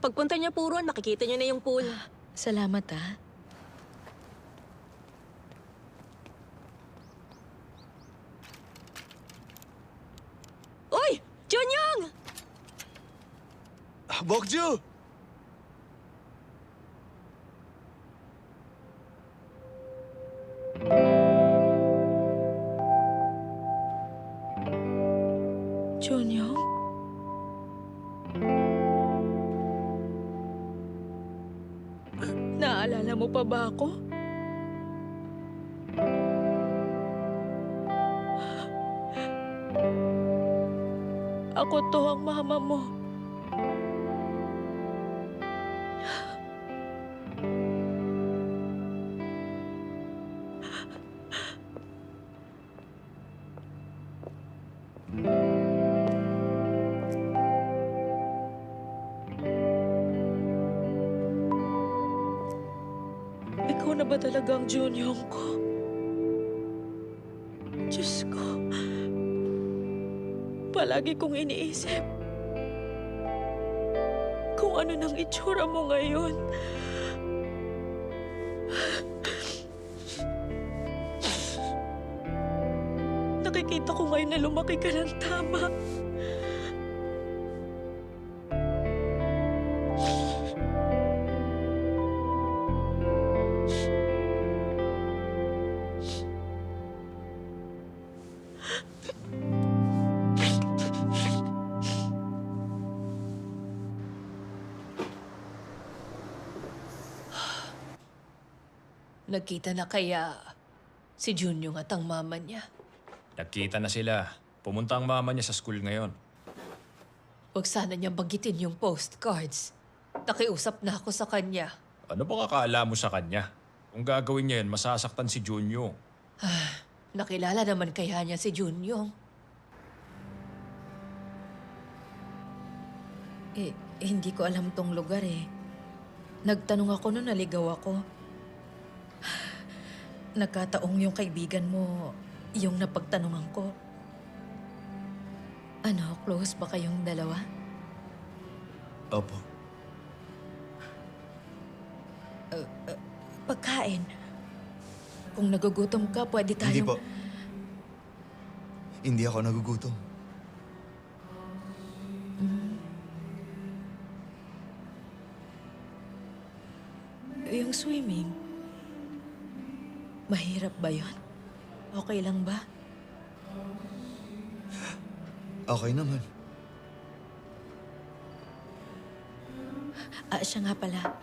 Pagpunta niya po ron, makikita niyo na yung pool. Salamat, ha? Uy! Junyong! Bokju! Junyong? Naalala mo pa ba ako? Ako to ang mama mo. Ikaw na ba talagang Junyong ko? Diyos ko. Palagi kong iniisip kung ano nang itsura mo ngayon. Nakikita ko ngayon na lumaki ka ng tama. Nagkita na kaya si Junyong at ang mama niya? Nagkita na sila. Pumunta ang mama niya sa school ngayon. Huwag sana niyang banggitin yung postcards. Nakiusap na ako sa kanya. Ano bang akala mo sa kanya? Kung gagawin niya yun, masasaktan si Junyo. Nakilala naman kaya niya si Junyong. Hindi ko alam tong lugar eh. Nagtanong ako nung naligaw ako. Nagkataong yung kaibigan mo, yung napagtanungan ko. Ano, close ba kayong dalawa? Opo. Pagkain. Kung nagugutom ka, pwede Hindi tayong... po. Hindi ako nagugutom. Yung swimming, mahirap ba yun? Okay lang ba? Okay naman. Siya nga pala.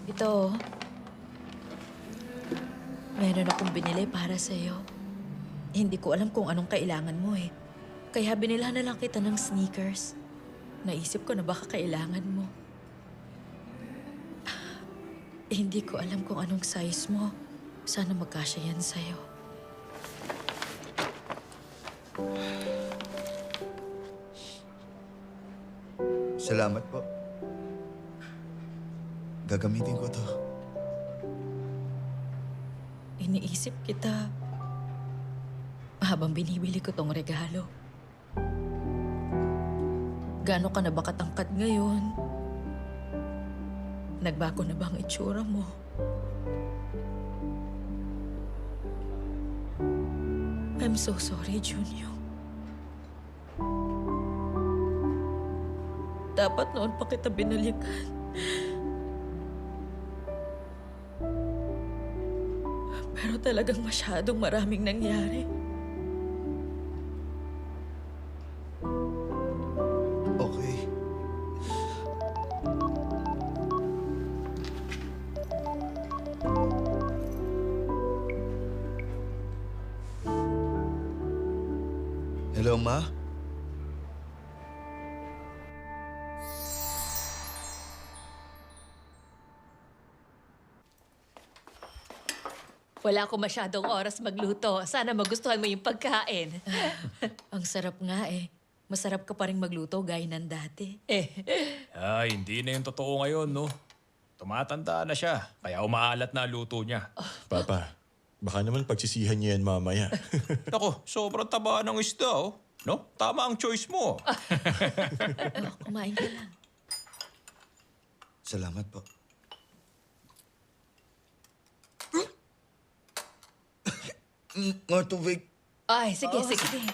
Ito, meron akong binili para sa'yo. Hindi ko alam kung anong kailangan mo eh. Kaya binilhan na lang kita ng sneakers. Naisip ko na baka kailangan mo. Hindi ko alam kung anong size mo. Sana magkasya yan sa'yo. Salamat po. Gagamitin ko to. Iniisip kita habang binibili ko tong regalo. Gaano ka na ba katangkad ngayon? Nagbago na ba ang itsura mo? I'm so sorry, Junyo. Dapat noon pa kita binalikan. Pero talagang masyadong maraming nangyari. Okay. Hello, Ma? Wala akong masyadong oras magluto. Sana magustuhan mo yung pagkain. Ang sarap nga eh. Masarap ka pa rin magluto gaya ng dati. Ay, hindi na yung totoo ngayon, no? Tumatanda na siya, kaya umaalat na ang luto niya. Papa, baka naman pagsisihan niya yan mamaya. Nako, sobrang taba ng isda, oh. No? Tama ang choice mo. Kumain ka lang. Salamat po. Mga tubig. Ay, sige, sige.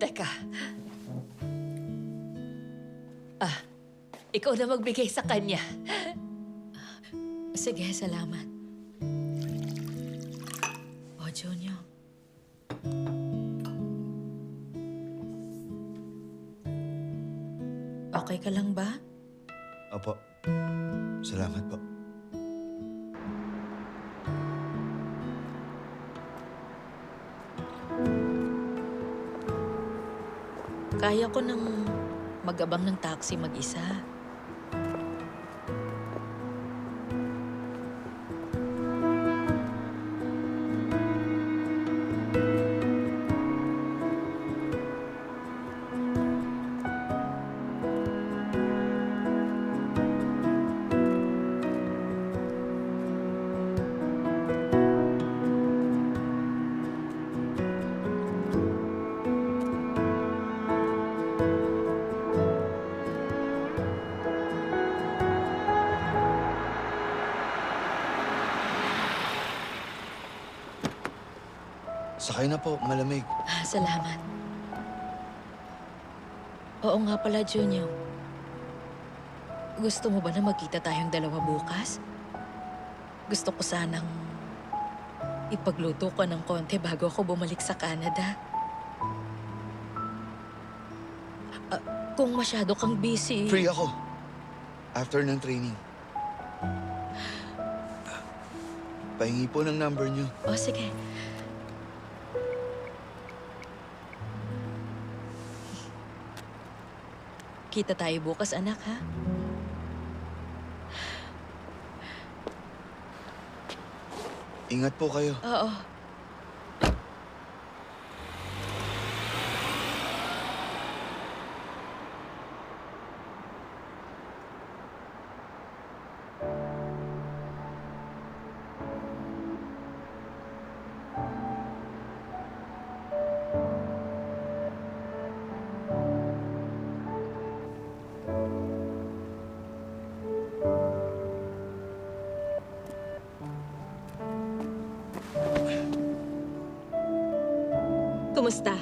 Teka. Ikaw na magbigay sa kanya. Sige, salamat. O, Junior. Okay ka lang ba? Opo. Salamat po. Kaya ko nang mag-abang ng taxi mag-isa. Sakay na po, malamig. Salamat. Oo nga pala, Junior. Gusto mo ba na magkita tayong dalawa bukas? Gusto ko sanang ipagluto ko ng konti bago ako bumalik sa Canada. Kung masyado kang busy... Free ako. After ng training. Pahingi po ng number niyo. O, sige. Kita tayo bukas, anak, ha? Ingat po kayo. Oo. Kumusta?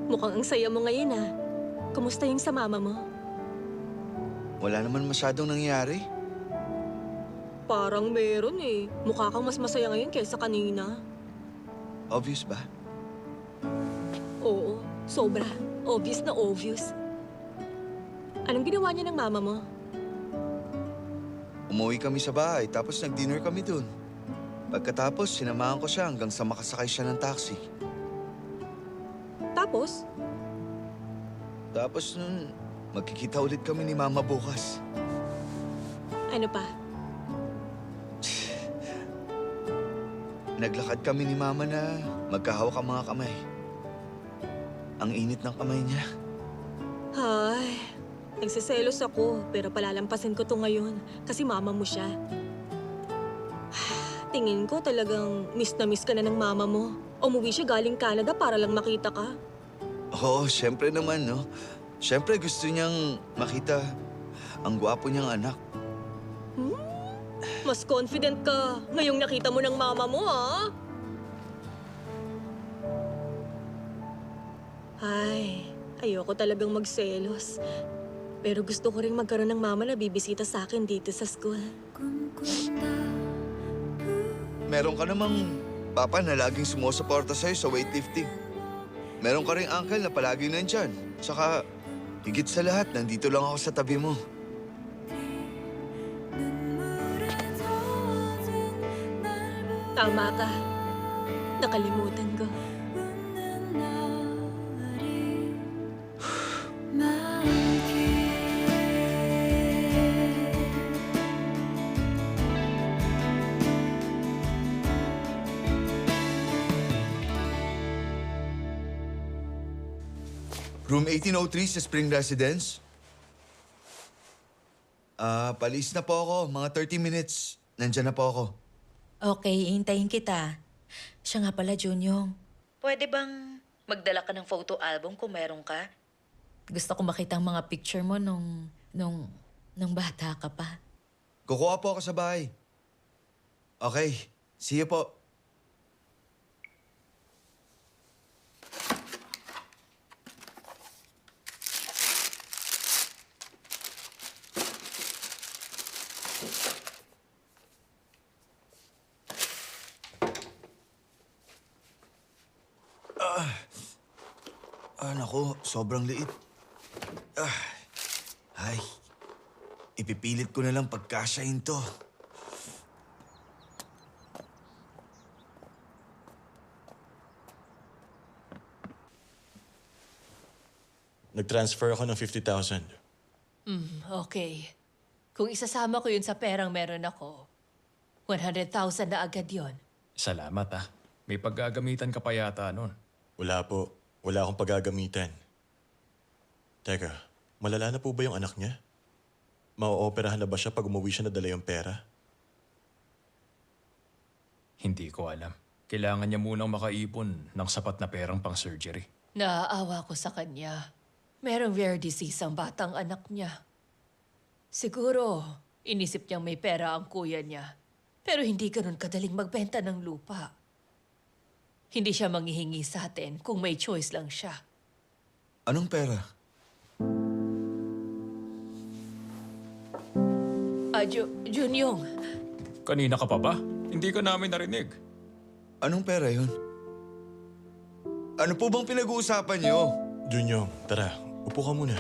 Mukhang ang saya mo ngayon, ah. Kumusta yung sa mama mo? Wala naman masyadong nangyari. Parang meron eh. Mukha kang mas masaya ngayon kaysa kanina. Obvious ba? Oo, sobra. Obvious na obvious. Anong ginawa niya ng mama mo? Umuwi kami sa bahay tapos nag-dinner kami dun. Pagkatapos, sinamahan ko siya hanggang sa makasakay siya ng taxi. Tapos? Tapos nun, magkikita ulit kami ni Mama bukas. Ano pa? Naglakad kami ni Mama na magkahawak ang mga kamay. Ang init ng kamay niya. Ay, nagsiselos ako pero palalampasin ko to ngayon kasi mama mo siya. Tingin ko talagang miss na miss ka na ng mama mo. Umuwi siya galing Canada para lang makita ka. Oo, syempre naman, no? Syempre gusto niyang makita ang gwapo niyang anak. Mas confident ka ngayong nakita mo ng mama mo, ah. Ay, ayoko talagang magselos. Pero gusto ko rin magkaroon ng mama na bibisita sa akin dito sa school. Meron ka namang papa na laging sumusuporta sa'yo sa weightlifting. Meron ka ring uncle na palagi nandyan. Tsaka, higit sa lahat, nandito lang ako sa tabi mo. Tama ka. Nakalimutan ko. Room 1803 sa Spring Residence. Palis na po ako. Mga 30 minutes. Nandyan na po ako. Okay, hintayin kita. Siya nga pala, Junior. Pwede bang Magdala ka ng photo album kung meron ka. Gusto ko makita ang mga picture mo nung bata ka pa. Kukuha po ako sa bahay. Okay, see you po. Naku, sobrang liit. Ay, ipipilit ko na lang pagkasyahin to. Nag-transfer ako ng 50,000. Okay. Kung isasama ko yun sa perang meron ako, 100,000 na agad yon. Salamat ah. May paggagamitan ka pa yata nun. Wala po. Wala akong paggagamitan. Teka, malala na po ba yung anak niya? Mao-operahan na ba siya pag umuwi siya na dala yung pera? Hindi ko alam. Kailangan niya munang makaipon ng sapat na perang pang surgery. Naaawa ko sa kanya. Merong rare disease ang batang anak niya. Siguro, inisip niyang may pera ang kuya niya. Pero hindi ganun kadaling magbenta ng lupa. Hindi siya manghihingi sa atin kung may choice lang siya. Anong pera? Junyong, Kanina ka pa ba? Hindi ka namin narinig. Anong pera yun? Ano po bang pinag-uusapan niyo? Junyong, tara. Upo ka muna.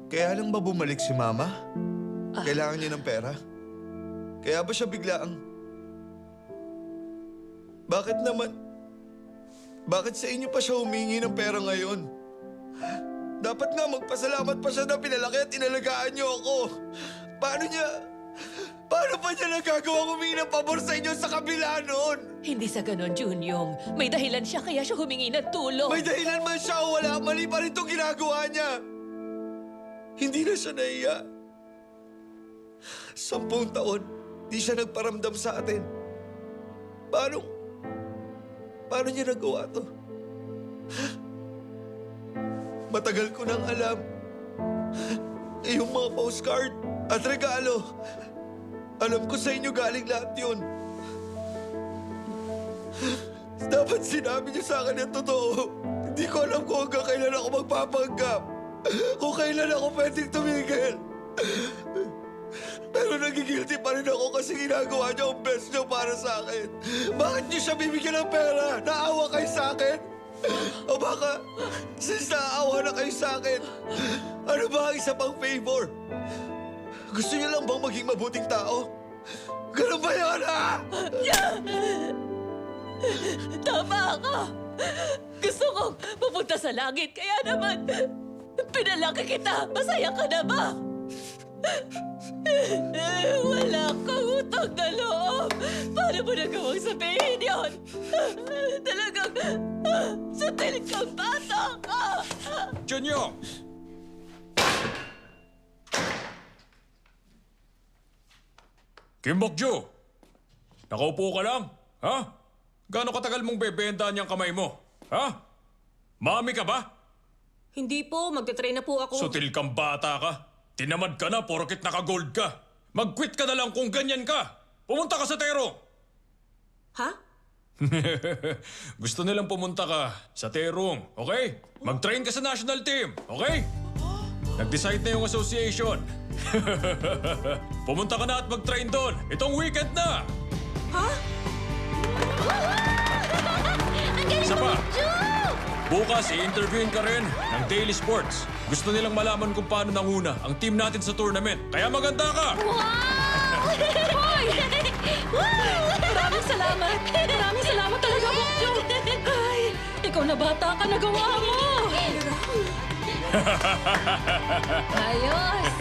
Kaya lang ba bumalik si Mama? Kailangan niya ng pera? Kaya ba siya biglaang... Bakit naman? Bakit sa inyo pa siya humingi ng pera ngayon? Dapat nga magpasalamat pa siya na pinalaki at inalagaan niyo ako. Paano pa niya nagagawang humingi ng pabor sa inyo sa kabila noon? hindi sa ganon, Junyong. May dahilan siya kaya siya humingi ng tulong. May dahilan man siya o wala, mali pa rin itong ginagawa niya. Hindi na siya nahiya. 10 taon, di siya nagparamdam sa atin. Paano niya nagawa to? Matagal ko nang alam. Yung mga postcard at regalo. Alam ko sa inyo galing lahat yun. Dapat sinabi niyo sa akin ang totoo. Hindi ko alam kung hanggang kailan ako magpapanggap. Kung kailan ako pwedeng tumigil. Pero nagigilty pa rin ako kasi ginagawa niyo ang best niyo para sa akin. Bakit niyo siya bibigyan ng pera? Naawa kayo sa akin? O baka, since naaawa na kayo sa akin, ano ba ang isa pang favor? Gusto niyo lang bang maging mabuting tao? Ganun ba yan, ha? Tama ka! Gusto kong pupunta sa langit, kaya naman pinalaki kita. Masaya ka na ba? Wala kang utang na loob. Paano mo nagawang sabihin yun? Talagang sutil kang bata ka. Junyong! Kim Bokju! Nakaupo ka lang? Ha? Gaano katagal mong bebenta niyang kamay mo? Ha? Mami ka ba? Hindi po, magte-train na po ako. Sutil kang bata ka. Tinamad ka na porket naka-gold ka. Mag-quit ka na lang kung ganyan ka. Pumunta ka sa Terong. Ha? Gusto nilang pumunta ka sa Terong, okay? Mag-train ka sa national team, okay? Nag-decide na yung association. Pumunta ka na at mag-train doon. Itong weekend na. Ha? Isa pa. Bukas, i-interviewin ka rin ng Daily Sports. Gusto nilang malaman kung paano nanguna ang team natin sa tournament. Kaya maganda ka! Maraming salamat! Maraming salamat talaga, Bokjo! Ay, ikaw na bata ka, nagawa mo! Ayos!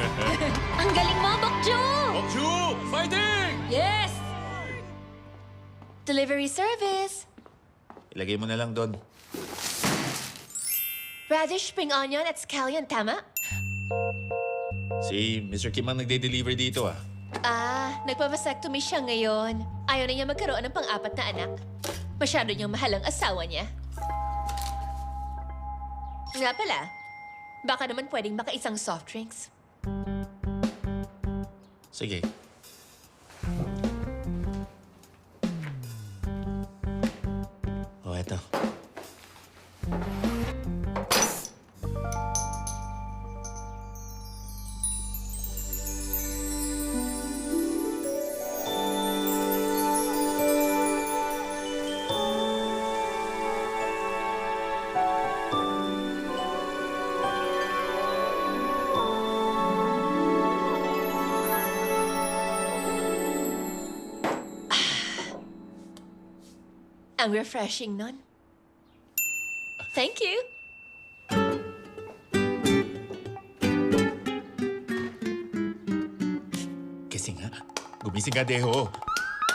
Ang galing mo, Bokjo! Bokju! Fighting! Yes! Delivery service. Ilagay mo na lang doon. Radish, spring onion at scallion, tama? Si Mr. Kim ang nagde-deliver dito Nagpa-vasectomy siya ngayon. Ayaw na niya magkaroon ng pang-apat na anak. Masyado niyang mahal ang asawa niya. Nga pala, baka naman pwedeng makaisang soft drinks. Sige. Oh, eto. Ang refreshing nun. Thank you. Kasi nga, gumising ka, Deho.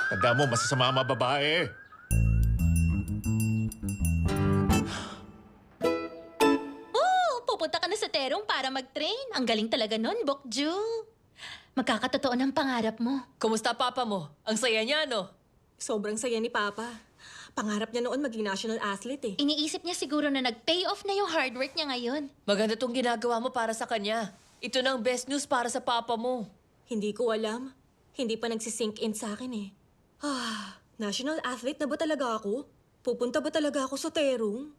Tanda mo, masasama ang mga babae. Pupunta ka na sa terong para mag-train. Ang galing talaga nun, Bokju. Magkakatotoo ng pangarap mo. Kumusta papa mo? Ang saya niya, no? Sobrang saya ni Papa. Pangarap niya noon maging national athlete eh. Iniisip niya siguro na nag-pay off na yung hard work niya ngayon. Maganda tong ginagawa mo para sa kanya. Ito na ang best news para sa papa mo. Hindi ko alam. Hindi pa nagsisink in sa akin eh. National athlete na ba talaga ako? Pupunta ba talaga ako sa terong?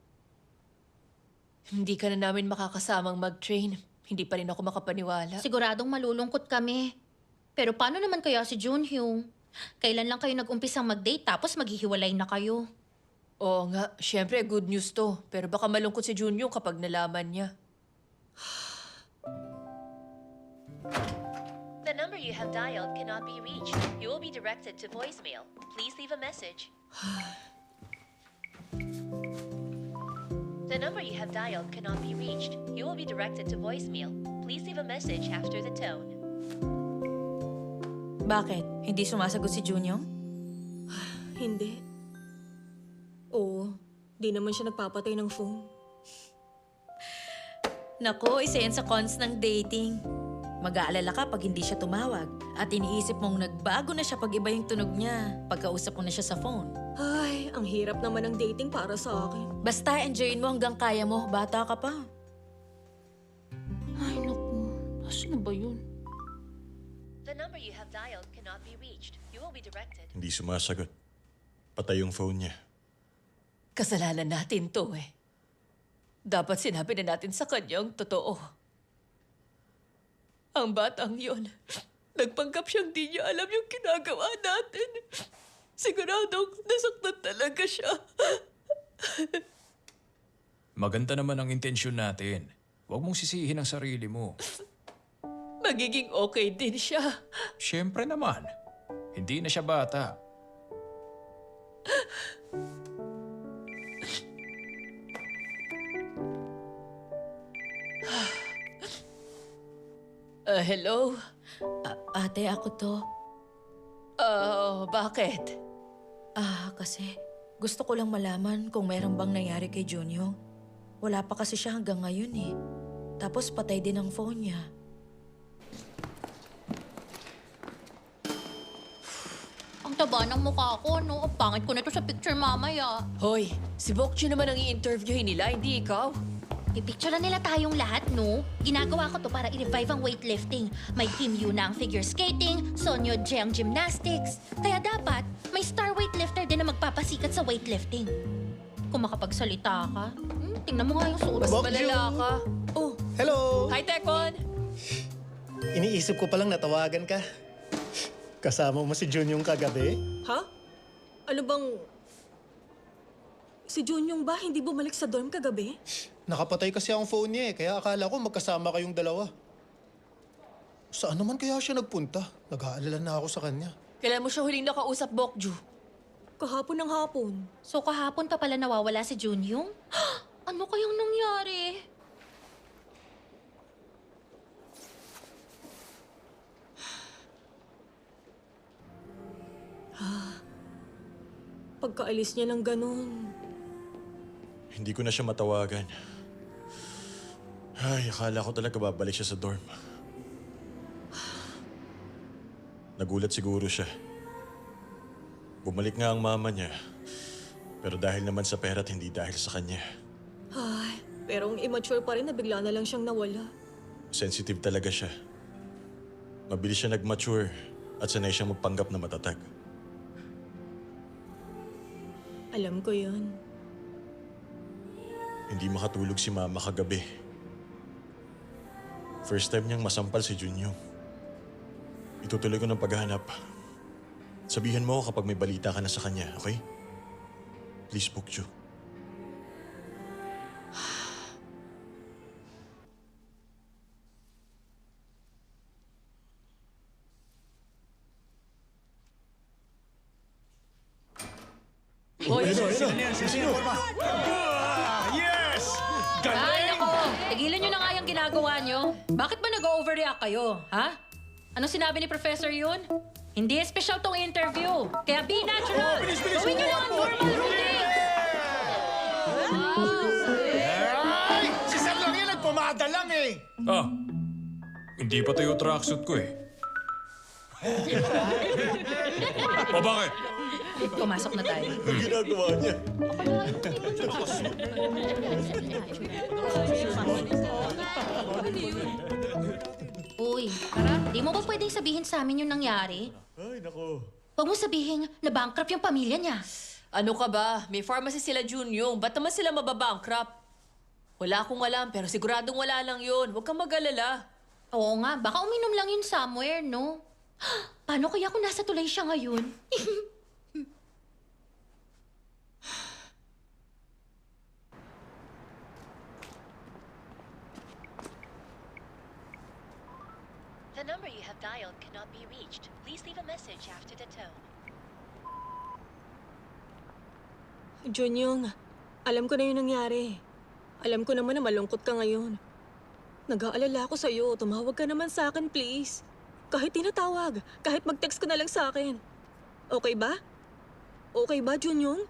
Hindi ka na namin makakasamang mag-train. Hindi pa rin ako makapaniwala. Siguradong malulungkot kami. Pero paano naman kaya si Junhyung? Kailan lang kayo nag-umpisang mag-date tapos maghihiwalay na kayo? Oo nga, syempre good news to. Pero baka malungkot si Junyo kapag nalaman niya. The number you have dialed cannot be reached. You will be directed to voicemail. Please leave a message. The number you have dialed cannot be reached. You will be directed to voicemail. Please leave a message after the tone. Bakit? Hindi sumasagot si Junyong? Hindi. Oo, di naman siya nagpapatay ng phone. Nako, isa yan sa cons ng dating. Mag-aalala ka pag hindi siya tumawag. At iniisip mong nagbago na siya pag iba yung tunog niya. Pagkausap mo na siya sa phone. Ay, ang hirap naman ng dating para sa akin. Basta enjoyin mo hanggang kaya mo. Bata ka pa. Ay, naku. Asan na ba yun? The number you have dialed cannot be reached. You will be directed. Hindi sumasagot. Patay yung phone niya. Kasalanan natin to eh. Dapat sinabi na natin sa kanya ang totoo. Ang batang yon, nagpanggap siyang di niya alam yung ginagawa natin. Siguradong nasaktan talaga siya. Maganda naman ang intensyon natin. Huwag mong sisihin ang sarili mo. Magiging okay din siya. Siyempre naman. Hindi na siya bata. Hello? Ate, ako to. Bakit? Kasi gusto ko lang malaman kung meron bang nangyari kay Junyong. Wala pa kasi siya hanggang ngayon eh. Tapos patay din ang phone niya. Ang taba ng mukha ko, no? Ang pangit ko na to sa picture mamaya. Hoy, si Bokchi naman ang i-interviewin nila, hindi ikaw. Ipicture nila tayong lahat, no? Ginagawa ko to para i-revive ang weightlifting. May Kim Yu na ang figure skating, Sonyo Jae ang gymnastics. Kaya dapat, may star weightlifter din na magpapasikat sa weightlifting. Kung makapagsalita ka, tingnan mo nga yung suot. Mas Bokju! malala ka. Oh, Hello! Hi, Tekon! Iniisip ko palang natawagan ka. Kasama mo si Jun yung kagabi? ha? Ano bang... Si Junyong ba hindi bumalik sa dorm kagabi? Nakapatay kasi ang phone niya eh, kaya akala ko magkasama kayong dalawa. Saan naman kaya siya nagpunta? Nag-aalala na ako sa kanya. Kailan mo siya huling nakausap, Bokju? Kahapon ng hapon. So kahapon pa pala nawawala si Junyong? Ano kayang nangyari? Pagkaalis niya ng ganun. Hindi ko na siya matawagan. Ay, akala ko talaga babalik siya sa dorm. Nagulat siguro siya. Bumalik nga ang mama niya. Pero dahil naman sa pera at hindi dahil sa kanya. Ay, pero ang immature pa rin na bigla na lang siyang nawala. Sensitive talaga siya. Mabilis siya nag-mature at sanay siyang magpanggap na matatag. Alam ko yun. Hindi makatulog si Mama kagabi. First time niyang masampal si Junyo. Itutuloy ko ng paghahanap. Sabihan mo ako kapag may balita ka na sa kanya, okay? Please, Bokju. Ay, nako! Tigilan nyo na nga yung ginagawa nyo. Bakit ba nag-overreact kayo, ha? Ano sinabi ni Professor yun? Hindi special tong interview. Kaya be natural. Gawin nyo lang ang normal routine. Ay! Si Sir lang yan, nagpumada lang eh! Ah, hindi pa tayo tracksuit ko eh. O bakit? Pumasok na tayo. Ang ginagawa niya. Uy, di mo ba pwedeng sabihin sa amin yung nangyari? Ay, nako. Huwag mo sabihin na bankrupt yung pamilya niya. Ano ka ba? May pharmacy sila Junyong. Ba't naman sila mababankrupt? Wala akong alam, pero siguradong wala lang yun. Huwag kang mag-alala. Oo nga, baka uminom lang yun somewhere, no? Paano kaya kung nasa tulay siya ngayon? The number you have dialed cannot be reached. Please leave a message after the tone. Junyong, alam ko na yung nangyari. Alam ko naman na malungkot ka ngayon. Nag-aalala ako sa'yo. Tumawag ka naman sa akin, please. Kahit tinatawag, kahit mag-text ka na lang sa akin. Okay ba? Okay ba, Junyong?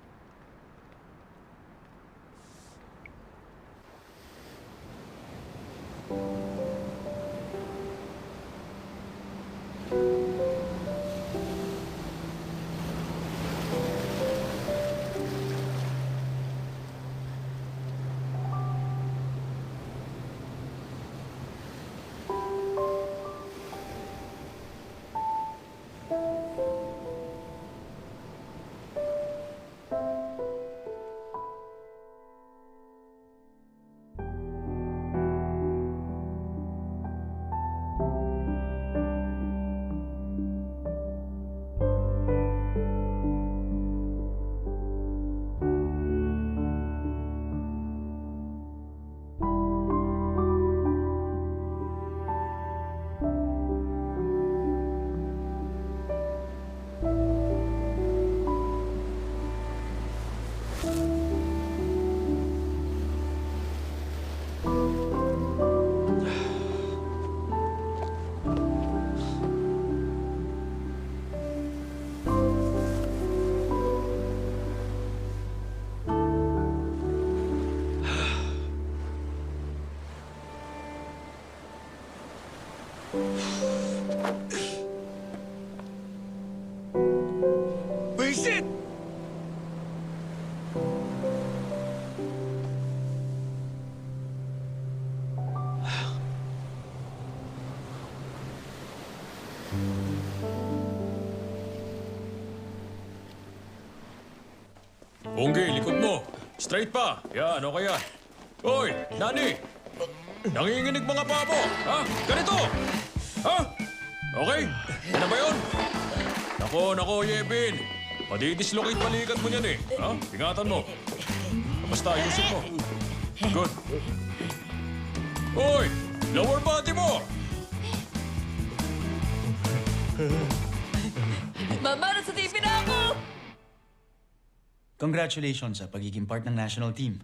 Visit! Ongge, likod mo. Straight pa. Yan, okay yan. Hoy, Nani! Nanginginig mga pabo. Ha? Ganito! Ha? Okay? Ano ba yun? Nako, Yevin. Madidislocate balikat mo niyan eh. Ha? Ingatan mo. Basta, ayusin mo. Good. Hoy! Lower body mo! Mama, nasa TV na ako! Congratulations sa pagiging part ng national team.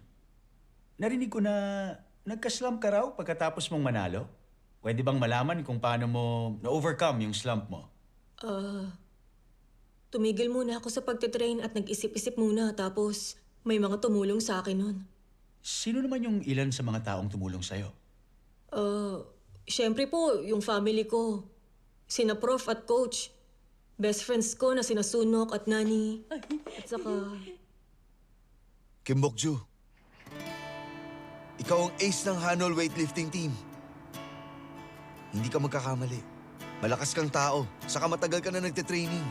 Narinig ko na nagka-slump ka raw pagkatapos mong manalo. Pwede bang malaman kung paano mo na-overcome yung slump mo? Tumigil muna ako sa pagtitrain at nag-isip-isip muna tapos may mga tumulong sa akin nun. Sino naman yung ilan sa mga taong tumulong sa'yo? Siyempre po, yung family ko. Sina Prof at Coach. Best friends ko na sina Sunok at Nani. At saka Kim Bokju, ikaw ang ace ng Hanol weightlifting team. Hindi ka magkakamali. Malakas kang tao, saka matagal ka na nagte-training.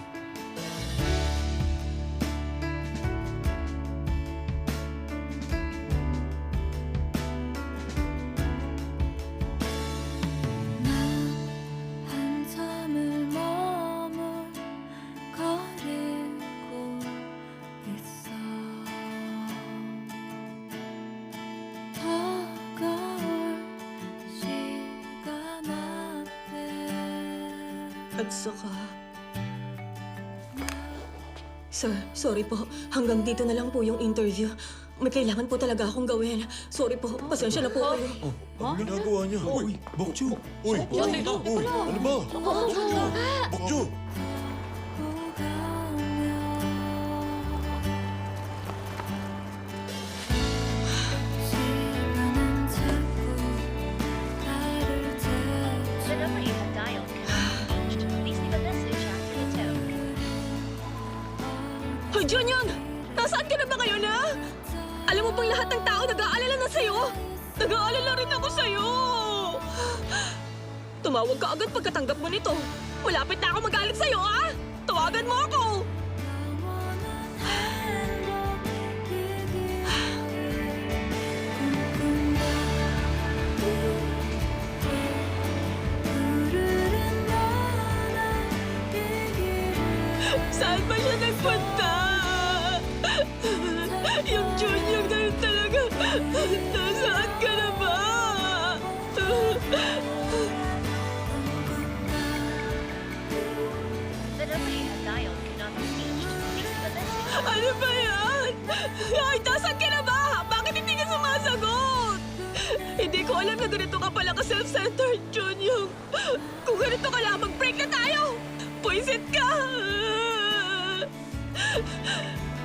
한참을 머뭇거리고 있어 다가올 시간 앞에 At saka... Sir, sorry po. Hanggang dito na lang po yung interview. May kailangan po talaga akong gawin. Sorry po. Pasensya na po kayo. Ano ginagawa niya? Uy, Bokju! Uy, ano ba? Bokju! 시간은 자꾸 나를 The number you have dialed cannot be reached. Please leave a message after the tone. Hoy, Junyon! Nasaan ka na ba ngayon, ha? Alam mo bang lahat ng tao nag-aalala na sa'yo? Nag-aalala rin ako sa'yo! Tumawag ka agad pagkatanggap mo nito. Malapit na ako magalit sa'yo, ha? Tawagan mo ako! Saan ba siya nagpunta? Yung Junior na rin talaga. Nasaan ka na ba? The number you have dialed cannot be reached. Please leave a message. Ano ba yan? Ay, nasaan ka na ba? Bakit hindi ka sumasagot? Hindi ko alam na ganito ka pala ka-self-centered, Junior. Kung ganito ka lang, mag-break na tayo! Puisit ka!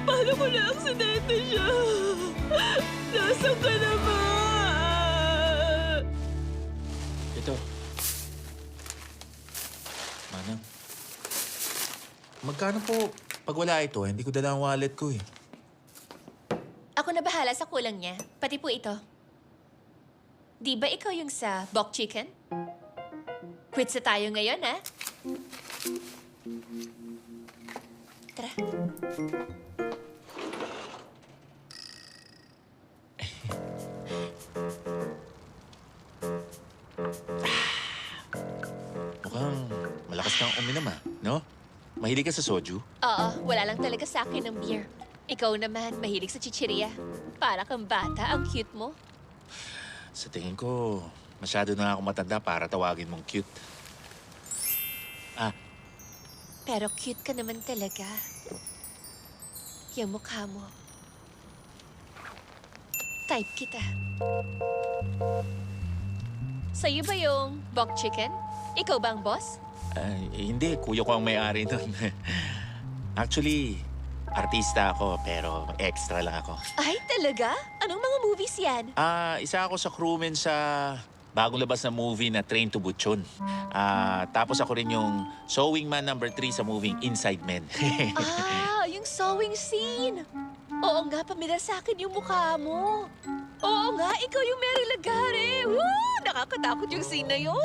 Paano ko na-aksidente siya? Nasaan ka na ba? Ito. Manang. Magkano po pag wala ito? Hindi ko dala ang wallet ko eh. Ako na bahala sa kulang niya. Pati po ito. Di ba ikaw yung sa bok chicken? Quit sa tayo ngayon, ha? Tara. Mukhang malakas kang uminom ah, no? Mahilig ka sa soju? Oo, wala lang talaga sa akin ng beer. Ikaw naman, mahilig sa chichirya. Para kang bata, ang cute mo. Sa tingin ko, masyado na ako matanda para tawagin mong cute. Ah, Pero cute ka naman talaga. Yung mukha mo. Type kita. Sa'yo ba yung bok chicken? Ikaw ba ang boss? hindi. Kuya ko ang may-ari nun. Actually, artista ako, pero extra lang ako. Ay, talaga? Anong mga movies yan? Isa ako sa crewman sa bagong labas na movie na Train to Busan. Tapos ako rin yung sewing man number 3 sa movie Inside Men. Yung sewing scene. Oo nga, pamilya sa akin yung mukha mo. Oo nga, ikaw yung Mary Lagare. Woo! Nakakatakot yung scene na yun.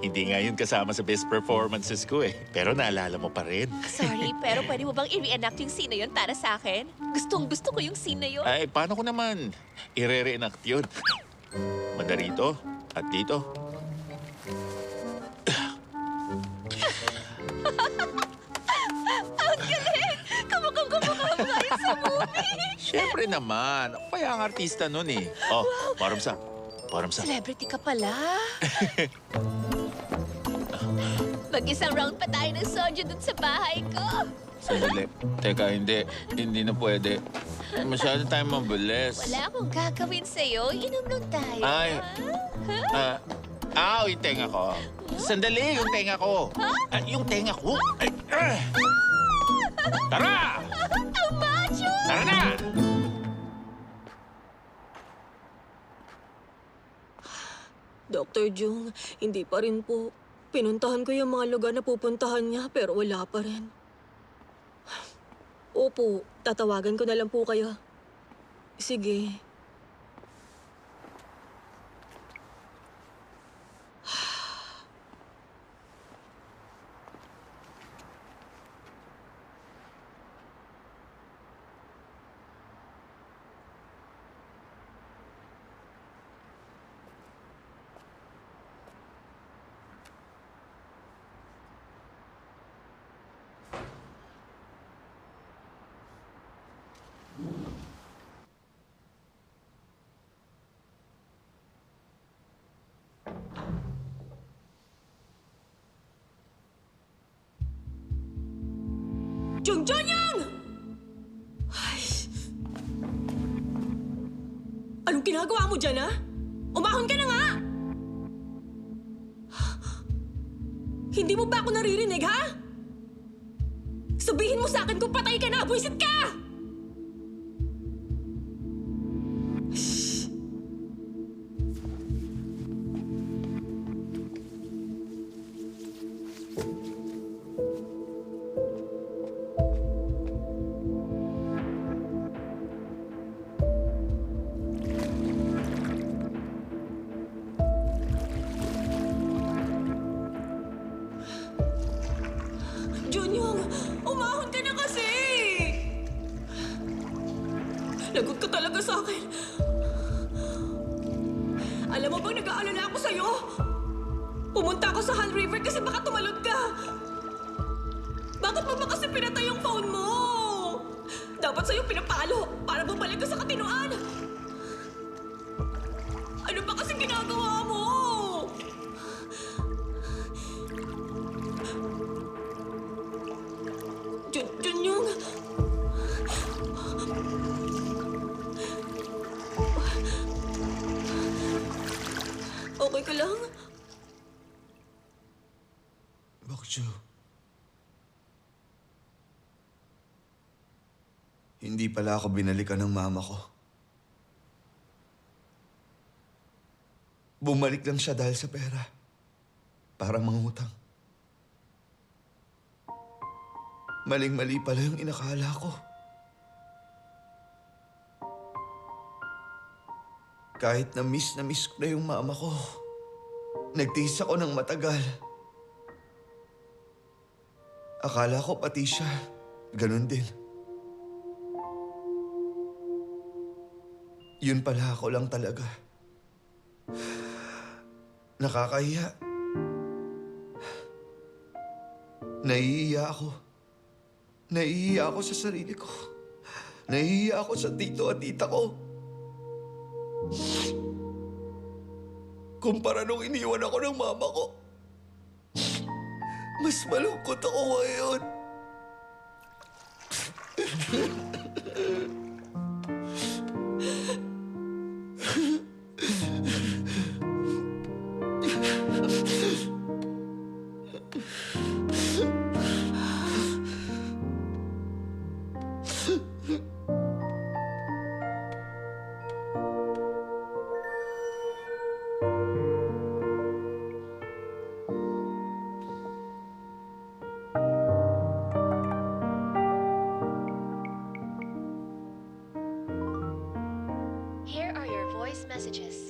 Hindi nga yun kasama sa best performances ko eh. Pero naalala mo pa rin. Sorry, pero pwede mo bang i-reenact yung scene na yun para sa akin? Gustong-gusto ko yung scene na yun. Ay, paano ko naman i-re-reenact yun? Banda rito at dito. Ang galing! Kamukhang-kumukha mo nga yun sa movie. Siyempre naman. Ako kaya ang artista nun eh. Oh, paramsa. Paramsa. Celebrity ka pala. Mag-isang round pa tayo ng soju dun sa bahay ko. Sandali. Teka, hindi. Hindi na pwede. Masyado tayong mabilis. Wala akong gagawin sa'yo. Inom lang tayo. Ay. ha? Yung tenga ko. Sandali, yung tenga ko. Yung tenga ko. Ay, Tara! Ang macho! Tara na! Dr. Jung, hindi pa rin po. Pinuntahan ko yung mga lugar na pupuntahan niya pero wala pa rin. Opo, tatawagan ko na lang po kayo. Sige. Jungyang! Ay. Anong ginagawa mo dyan, ha? Umahon ka na nga! Hindi mo ba ako naririnig, ha? Sabihin mo sa akin kung patay ka na! Buwisit ka! Junyong, umahon ka na kasi! Lagot ka talaga sa akin. Alam mo bang nag-aalala ako sa'yo? Pumunta ako sa Han River kasi baka tumalon ka. Bakit mo ba kasi pinatay yung phone mo? Dapat sa'yo pinapalo para bumalik ka sa katinuan. Ano ba kasi ginagawa mo? Junyong! Okay ka lang? Bokjo. Hindi pala ako binalikan ng mama ko. Bumalik lang siya dahil sa pera. Para mangutang. Maling-mali pala yung inakala ko. Kahit na miss ko na yung mama ko, nagtiis ako ng matagal. Akala ko pati siya, ganun din. Yun pala ako lang talaga. Nakakahiya. Nahihiya ako. Nahihiya ako sa sarili ko. Nahihiya ako sa tito at tita ko. Kumpara nung iniwan ako ng mama ko, mas malungkot ako ngayon. Here are your voice messages.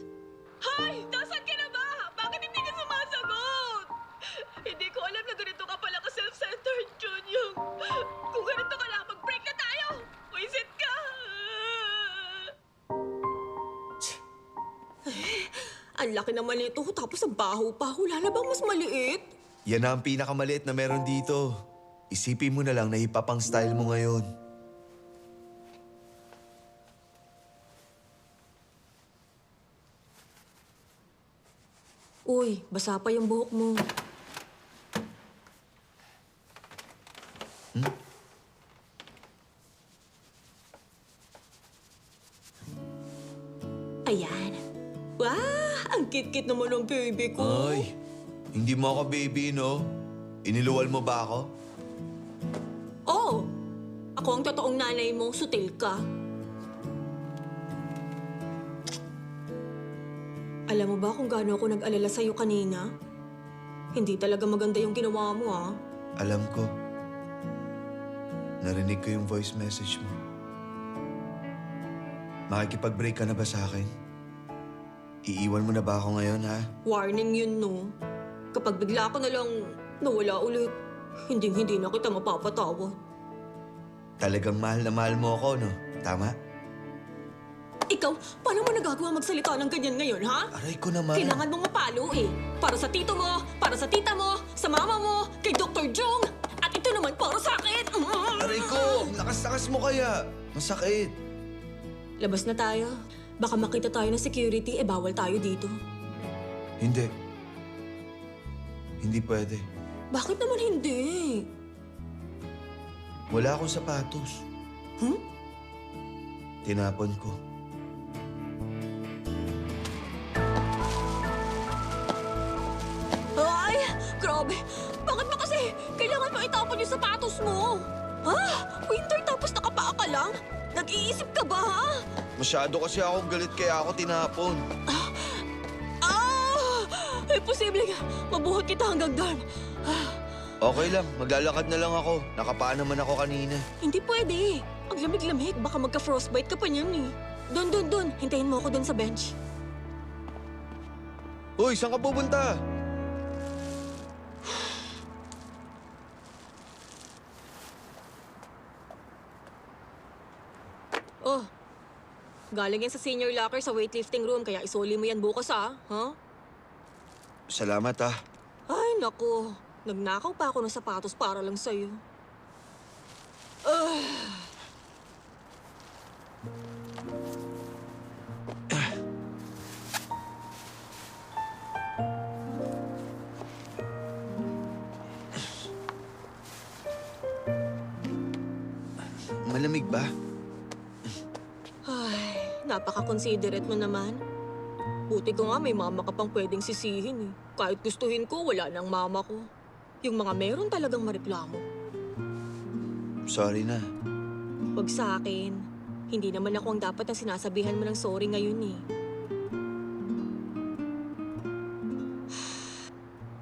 Hay! Nasaan ka na ba? Bakit hindi ka sumasagot? Hindi ko alam na ganito ka pala ka-self-centered, Junyong. Kung ganito ka lang, mag-break na tayo! Wisit ka! Ang laki naman nito, tapos ang baho pa. Wala na bang mas maliit? Yan na ang pinakamaliit na meron dito. Isipin mo na lang na hip-hop ang style mo ngayon. Uy, basa pa yung buhok mo. Ayan. Wah! Ang kit-kit naman ng baby ko. Ay, hindi mo ako baby, no? Iniluwal mo ba ako? Oo. Ako ang totoong nanay mo, sutil ka. Alam mo ba kung gaano ako nag-alala sa'yo kanina? Hindi talaga maganda yung ginawa mo, ah. Alam ko. Narinig ko yung voice message mo. Makikipag-break ka na ba sa akin? Iiwan mo na ba ako ngayon, ha? Warning yun, no? Kapag bigla ka na lang nawala ulit, hindi na kita mapapatawa. Talagang mahal na mahal mo ako, no? Tama? Ikaw, paano mo nagagawa magsalita ng ganyan ngayon, ha? Aray ko naman. Kailangan mong mapalo eh. Para sa tito mo, para sa tita mo, sa mama mo, kay Dr. Jong, at ito naman para sa akin. Aray ko! Lakas-lakas mo kaya. Masakit. Labas na tayo. Baka makita tayo ng security, bawal tayo dito. Hindi. Hindi pwede. Bakit naman hindi? Wala akong sapatos. Tinapon ko. Ay! Grabe! Bakit ba kasi kailangan mo itapon yung sapatos mo? Ha? Winter tapos nakapaa ka lang? Nag-iisip ka ba, ha? Masyado kasi akong galit kaya ako tinapon. Posible nga. Mabuhat kita hanggang doon. Okay lang, maglalakad na lang ako. Nakapaa naman ako kanina. Hindi pwede. Ang lamig-lamig. Baka magka-frostbite ka pa niyan eh. Doon. Hintayin mo ako doon sa bench. Uy, saan ka pupunta? Oh, galing yan sa senior locker sa weightlifting room, kaya isoli mo yan bukas, ha? Salamat, ha. Ay, naku. Nagnakaw pa ako ng sapatos para lang sa'yo. Malamig ba? Ay, napaka-considerate mo naman. Buti ko nga may mama ka pang pwedeng sisihin eh. Kahit gustuhin ko, wala nang mama ko. Yung mga meron talagang mareklamo. Sorry na. Wag sa akin. Hindi naman ako ang dapat na sinasabihan mo ng sorry ngayon eh.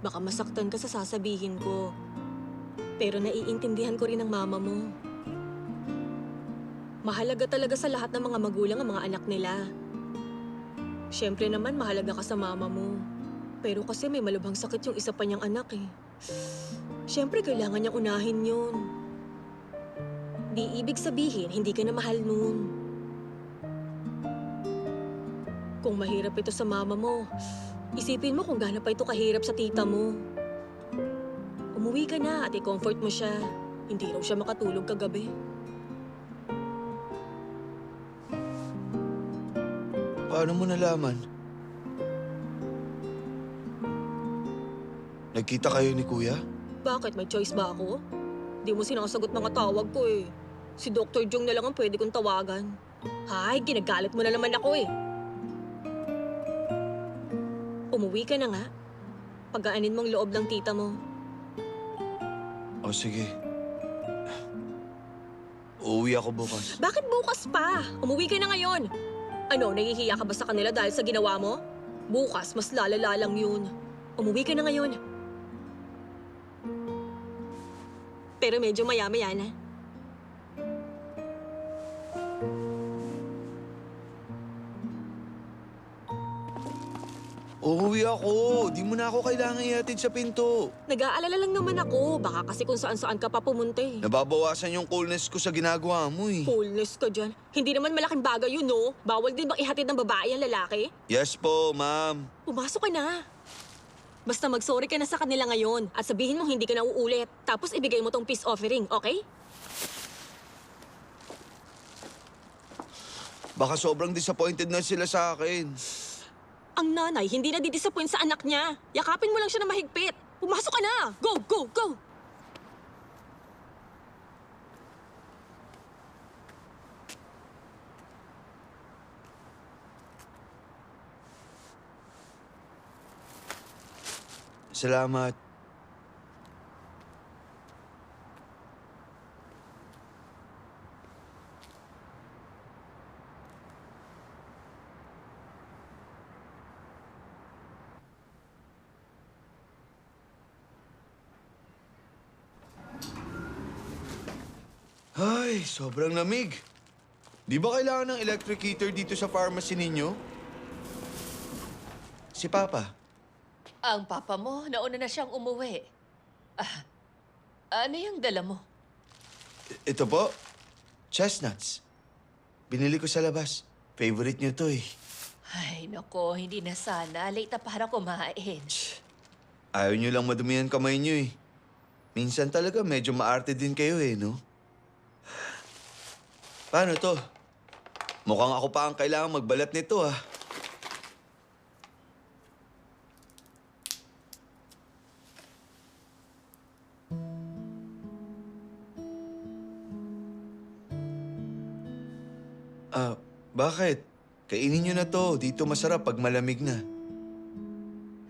Baka masaktan ka sa sasabihin ko. Pero naiintindihan ko rin ang mama mo. Mahalaga talaga sa lahat ng mga magulang ang mga anak nila. Siyempre naman, mahalaga ka sa mama mo. Pero kasi may malubhang sakit yung isa pa niyang anak eh. Siyempre, kailangan niyang unahin yun. Di ibig sabihin, hindi ka na mahal nun. Kung mahirap ito sa mama mo, isipin mo kung gaano pa ito kahirap sa tita mo. Umuwi ka na at i-comfort mo siya. Hindi raw siya makatulog kagabi. Paano mo nalaman? Nagkita kayo ni Kuya? Bakit? May choice ba ako? Di mo sinasagot mga tawag ko eh. Si Dr. Jong na lang ang pwede kong tawagan. Hay, ginagalit mo na naman ako eh. Umuwi ka na nga. Pagaanin mong loob ng tita mo. O sige. Uuwi ako bukas. Bakit bukas pa? Umuwi ka na ngayon. Ano, nahihiya ka ba sa kanila dahil sa ginawa mo? Bukas, mas lalala lang yun. Umuwi ka na ngayon. Pero medyo maya-maya na. Uuwi ako. Di mo na ako kailangan ihatid sa pinto. Nag-aalala lang naman ako. Baka kasi kung saan-saan ka pa pumunta eh. Nababawasan yung coolness ko sa ginagawa mo eh. Coolness ka dyan. Hindi naman malaking bagay yun, no? Bawal din bang ihatid ng babae ang lalaki? Yes po, ma'am. Pumasok ka na. Basta mag-sorry ka na sa kanila ngayon at sabihin mo hindi ka na uulit. Tapos ibigay mo tong peace offering, okay? Baka sobrang disappointed na sila sa akin. Ang nanay hindi na didisappoint sa anak niya. Yakapin mo lang siya na mahigpit. Pumasok ka na! Go, go, go! Salamat. Ay, sobrang lamig. Di ba kailangan ng electric heater dito sa pharmacy ninyo? Si Papa. Ang papa mo, nauna na siyang umuwi. Ano yung dala mo? Ito po, chestnuts. Binili ko sa labas. Favorite niyo to eh. Ay, nako, hindi na sana. Late na para kumain. Ayaw niyo lang madumihan kamay niyo eh. Minsan talaga medyo maarte din kayo eh, no? Paano to? Mukhang ako pa ang kailangan magbalat nito ah. Bakit? Kainin niyo na to. Dito masarap pag malamig na.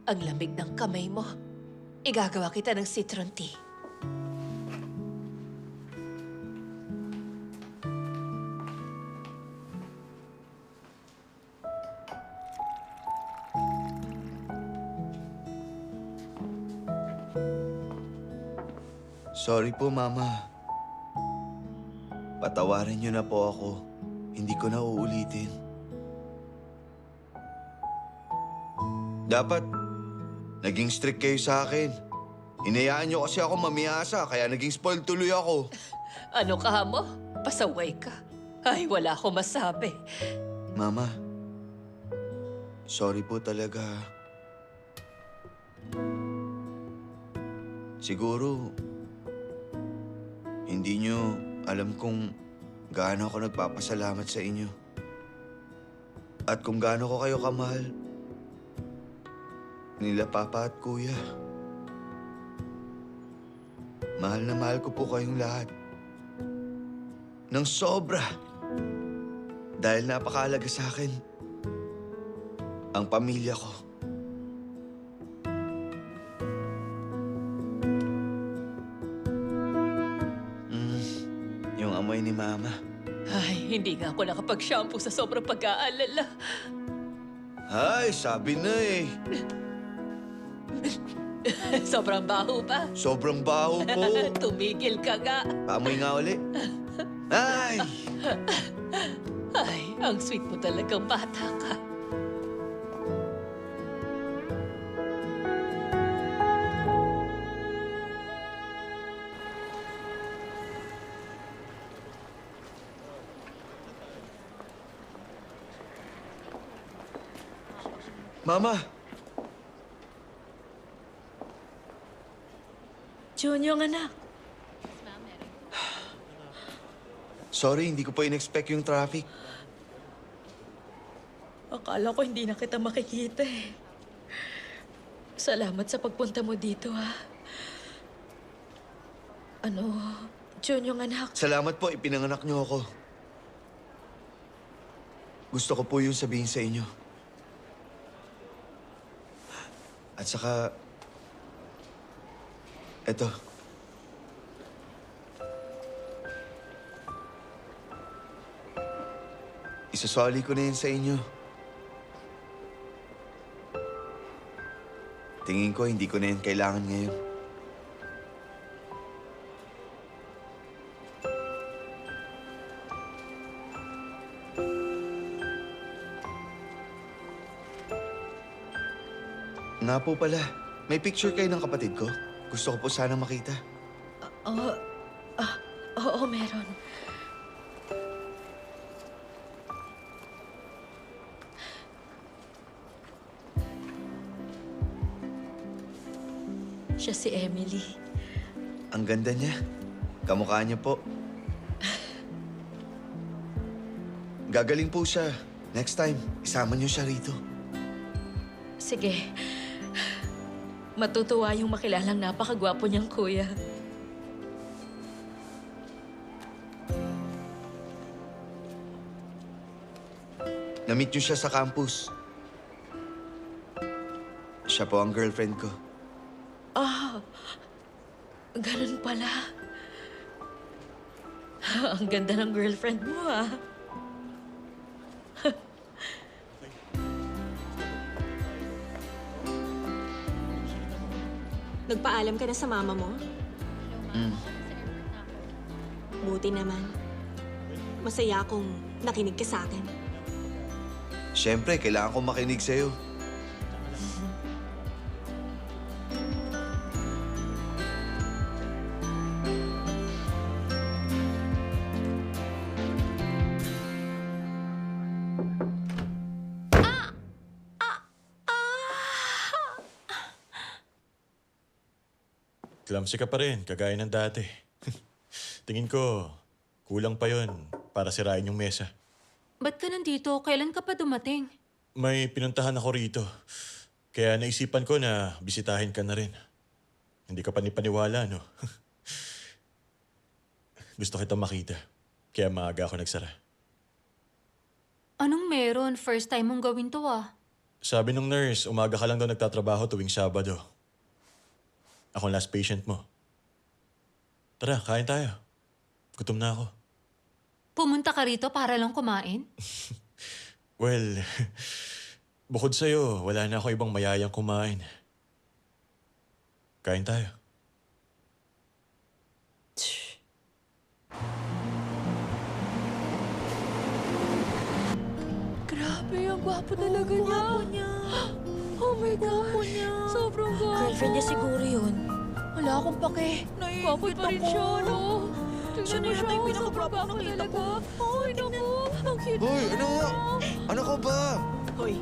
Ang lamig ng kamay mo. Igagawa kita ng citron tea. Sorry po, Mama. Patawarin niyo na po ako. Hindi ko na uulitin. Dapat, naging strict kayo sa akin. Hinayaan niyo kasi ako mamiyasa, kaya naging spoiled tuloy ako. Ano ka mo? Pasaway ka. Ay, wala akong masabi. Mama, sorry po talaga. Siguro, hindi niyo alam kung gaano ako nagpapasalamat sa inyo. At kung gaano ko kayo kamahal. Nila Papa at Kuya. Mahal na mahal ko po kayong lahat. Nang sobra. Dahil napakahalaga sa akin ang pamilya ko. Yung amoy ni Mama. Ay, hindi nga ako nakapag-shampoo sa sobrang pag-aalala. Ay, sabi na eh. Sobrang baho pa. Sobrang baho po. Tumigil ka nga. Paamoy nga uli. Ay! Ay, ang sweet mo talagang bata ka. Mama! Junior, anak. Sorry, hindi ko pa in-expect yung traffic. Akala ko hindi na kita makikita eh. Salamat sa pagpunta mo dito, ha. Junior, anak. Salamat po, ipinanganak niyo ako. Gusto ko po yung sabihin sa inyo. At saka, eto. Isasoli ko na yan sa inyo. Tingin ko hindi ko na yan kailangan ngayon. Nga po pala, may picture kayo ng kapatid ko. Gusto ko po sana makita. Oo, meron. Siya si Emily. Ang ganda niya. Kamukha niya po. Gagaling po siya. Next time, isama niyo siya rito. Sige. Matutuwa yung makilalang napakagwapo niyang kuya. Na-meet niyo siya sa campus. Siya po ang girlfriend ko. Ganun pala. Ang ganda ng girlfriend mo, ah. Nagpaalam ka na sa mama mo? Buti naman. Masaya akong nakinig ka sa akin. Siyempre, kailangan ko makinig sa'yo. Clumsy ka pa rin, kagaya ng dati. Tingin ko, kulang pa yon para sirain yung mesa. Ba't ka nandito? Kailan ka pa dumating? May pinuntahan ako rito. Kaya naisipan ko na bisitahin ka na rin. Hindi ka panipaniwala, no? Gusto kita makita. Kaya maaga ako nagsara. Anong meron? First time mong gawin to ah. Sabi nung nurse, umaga ka lang daw nagtatrabaho tuwing Sabado. Ako ang last patient mo. Tara, kain tayo. Gutom na ako. Pumunta ka rito para lang kumain? Well, bukod sa'yo, wala na ako ibang mayayang kumain. Kain tayo. Grabe, ang gwapo talaga niya. Oh my God. Sobrang gwapo. Girlfriend niya siguro yun. Wala akong pake. Gwapo pa rin siya, no? Siya na yata yung pinakagwapo na nakita ko. Ay, naku. Ang cute Hoy, niya. ano nga? Ano ka ba? Hoy,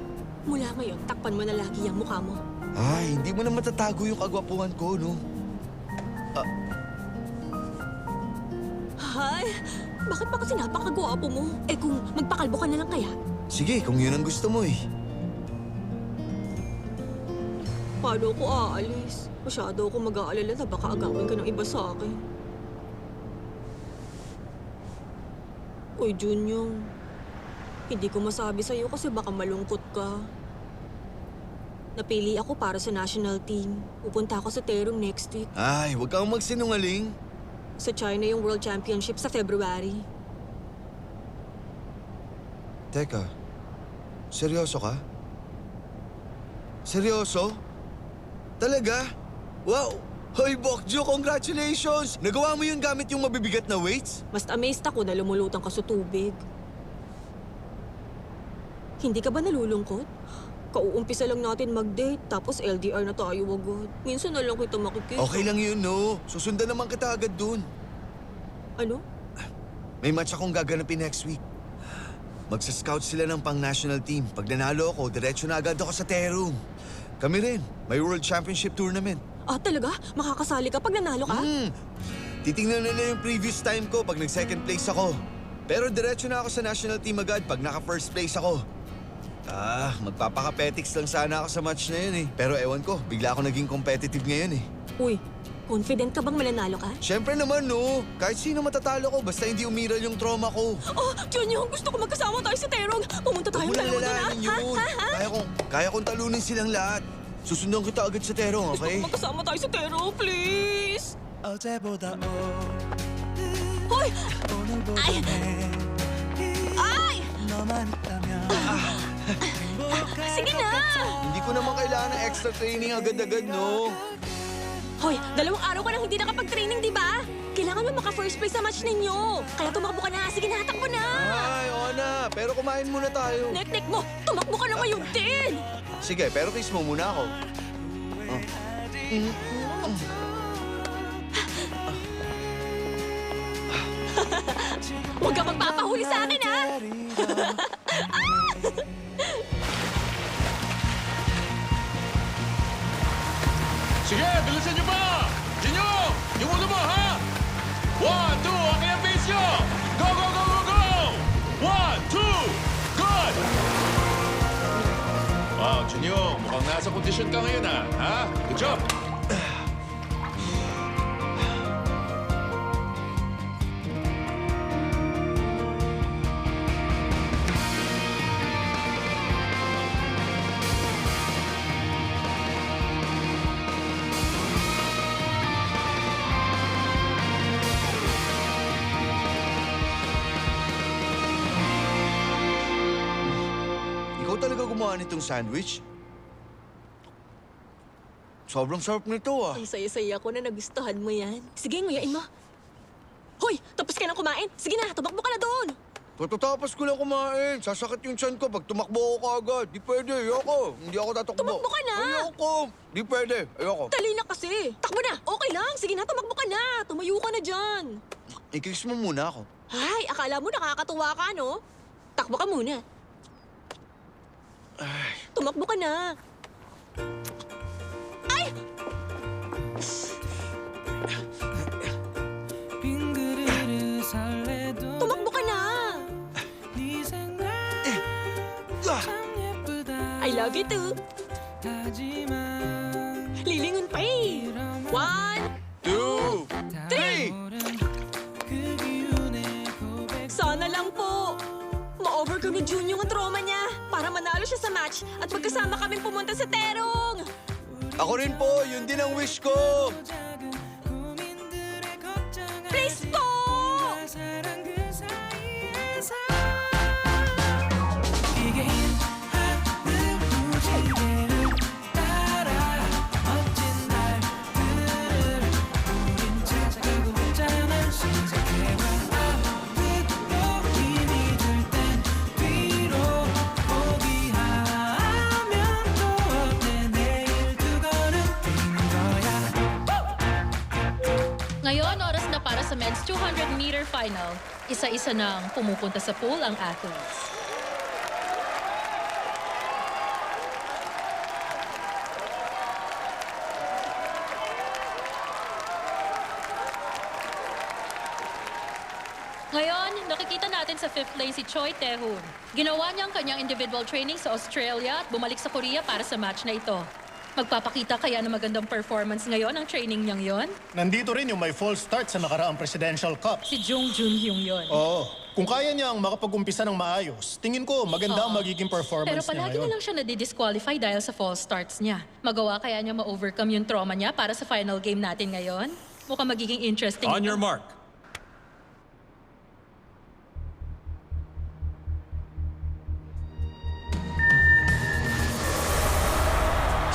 mula ngayon, takpan mo na lagi ang mukha mo. Ay, hindi mo na matatago yung kagwapuhan ko, no? Hay, bakit pa kasi napakagwapo mo? Eh kung magpakalbo ka na lang kaya? Sige, kung yun ang gusto mo eh. Paano ako aalis? Masyado ako mag-aalala na baka agawin ka ng iba sa akin. Uy, Junyong. Hindi ko masabi sa'yo kasi baka malungkot ka. Napili ako para sa national team. Pupunta ako sa Terong next week. Ay, huwag kang magsinungaling. Sa China yung World Championship sa February. Teka, seryoso ka? Seryoso? Talaga? Wow! Hoy, Bokjo, congratulations! Nagawa mo yun gamit yung mabibigat na weights? Mas amazed ako na lumulutang ka sa tubig. Hindi ka ba nalulungkot? Kauumpisa lang natin mag-date, tapos LDR na tayo agad. Minsan na lang kita makikita. Okay lang yun, no? Susundan naman kita agad dun. Ano? May match akong gaganapin next week. Magsa-scout sila ng pang-national team. Pag nanalo ako, diretso na agad ako sa Terong. Kami rin, may World Championship Tournament. Ah, talaga? Makakasali ka pag nanalo ka? Titingnan nila yung previous time ko pag nag-second place ako. Pero diretso na ako sa national team agad pag naka-first place ako. Magpapaka-petics lang sana ako sa match na yun eh. Pero ewan ko, bigla ako naging competitive ngayon eh. Uy, confident ka bang mananalo ka? Siyempre naman, no. Kahit sino matatalo ko, basta hindi umiral yung trauma ko. Oh, Junior, gusto ko magkasama tayo sa Terong. Pumunta tayong Huwag mo dalawa doon, ha? nalalahanin yun. Kaya kong talunin silang lahat. Susundan kita agad sa Terong, okay? Gusto ko magkasama tayo sa Terong, please. Hoy! Ay! Ay! Sige na! Hindi ko naman kailangan ng extra training agad-agad, no? Hoy, 2 araw ka nang hindi nakapag-training, di ba? Kailangan mo maka-first place sa match ninyo. Kaya tumakbo ka na. Sige na, takbo na! Ay, oo na. Pero kumain muna tayo. Nek-nek mo, tumakbo ka na ngayon din! Sige, pero kiss mo muna ako. Huwag ka magpapahuli sa akin, ha? Sige, bilisan nyo ba? Jinyo! Yung ulo mo, ha? 1, 2, okay ang base nyo! Go, go, go, go, go! 1, 2, good! Wow, Jinyo, mukhang nasa kondisyon ka ngayon, ha? Good job! Ikaw talaga gumawa nitong sandwich? Sobrang sarap nito, ah. Ang saya-saya ko na nagustuhan mo yan. Sige, nguyain mo. Hoy, tapos ka nang kumain. Sige na, tumakbo ka na doon. Katatapos ko lang kumain. Sasakit yung tiyan ko pag tumakbo ako kaagad. Di pwede, ayoko. Hindi ako tatakbo. Tumakbo ka na! Ayoko. Di pwede, ayoko. Dali na kasi. Takbo na. Okay lang. Sige na, tumakbo ka na. Tumayo ka na dyan. I-kiss mo muna ako. Ay, akala mo nakakatuwa ka, no? Takbo ka muna. Tumakbo ka na. Ay! Tumakbo ka na. I love you too. Lilingon pa eh. 1, 2, 3! Sana lang po. Ma-overcome ni Junyo ang trauma niya para manalo siya sa match at magkasama kaming pumunta sa Terong. Ako rin po, yun din ang wish ko. Please po! Ngayon, oras na para sa men's 200-meter final. Isa-isa nang pumupunta sa pool ang athletes. Ngayon, nakikita natin sa 5th place si Choi Tae-hoon. Ginawa niya ang kanyang individual training sa Australia at bumalik sa Korea para sa match na ito. Magpapakita kaya ng magandang performance ngayon ang training niyang yon? Nandito rin yung may false start sa nakaraang Presidential Cup. Si Jung Jun-hyung yon. Oo. Kung kaya niyang makapag-umpisa ng maayos, tingin ko maganda ang magiging performance Pero niya palagi ngayon. na lang siya nadidisqualify dahil sa false starts niya. Magawa kaya niya ma-overcome yung trauma niya para sa final game natin ngayon? Mukhang magiging interesting. On your mark.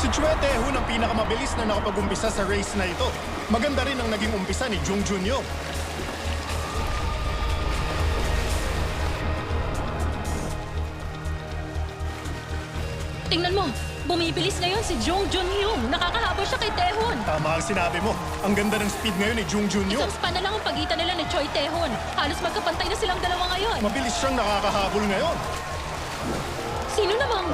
Si Choi Tae-hoon ang pinakamabilis na nakapag-umpisa sa race na ito. Maganda rin ang naging umpisa ni Jung Jun-young. Tingnan mo, bumibilis ngayon si Jung Jun-hyung. Nakakahabol siya kay Tae-hoon. Tama ang sinabi mo. Ang ganda ng speed ngayon ni Jung Jun-young. Isang span na lang ang pagitan nila ni Choi Tae-hoon. Halos magkapantay na silang dalawa ngayon. Mabilis siyang nakakahabol ngayon. Sino namang?